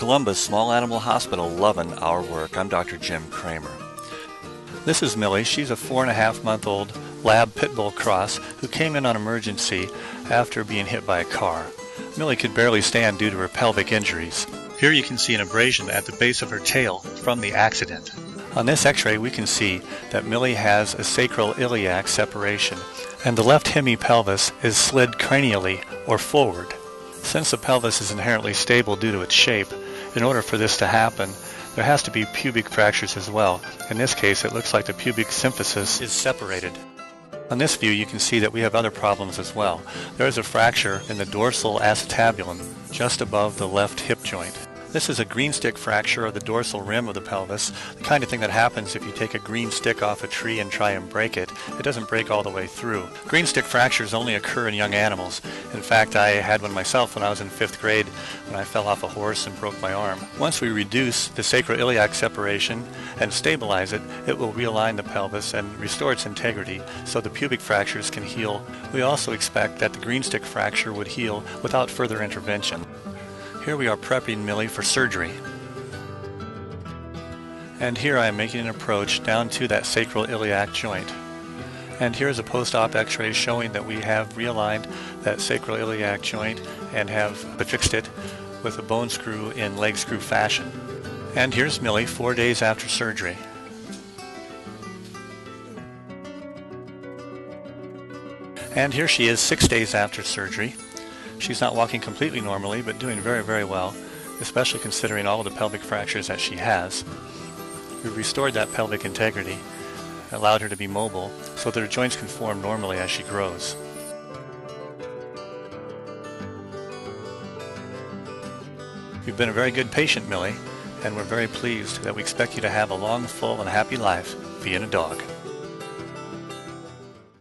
Columbus Small Animal Hospital loving our work. I'm Dr. Jim Kramer. This is Millie. She's a 4.5-month-old lab pit bull cross who came in on emergency after being hit by a car. Millie could barely stand due to her pelvic injuries. Here you can see an abrasion at the base of her tail from the accident. On this x-ray we can see that Millie has a sacral-iliac separation and the left hemipelvis is slid cranially or forward. Since the pelvis is inherently stable due to its shape, in order for this to happen, there has to be pubic fractures as well. In this case, it looks like the pubic symphysis is separated. On this view, you can see that we have other problems as well. There is a fracture in the dorsal acetabulum just above the left hip joint. This is a green stick fracture of the dorsal rim of the pelvis, the kind of thing that happens if you take a green stick off a tree and try and break it. It doesn't break all the way through. Green stick fractures only occur in young animals. In fact, I had one myself when I was in 5th grade when I fell off a horse and broke my arm. Once we reduce the sacroiliac separation and stabilize it, it will realign the pelvis and restore its integrity so the pubic fractures can heal. We also expect that the green stick fracture would heal without further intervention. Here we are prepping Millie for surgery. And here I am making an approach down to that sacroiliac joint. And here's a post-op x-ray showing that we have realigned that sacroiliac joint and have fixed it with a bone screw in leg screw fashion. And here's Millie 4 days after surgery. And here she is 6 days after surgery. She's not walking completely normally, but doing very, very well, especially considering all of the pelvic fractures that she has. We've restored that pelvic integrity, allowed her to be mobile, so that her joints can form normally as she grows. You've been a very good patient, Millie, and we're very pleased that we expect you to have a long, full, and happy life being a dog.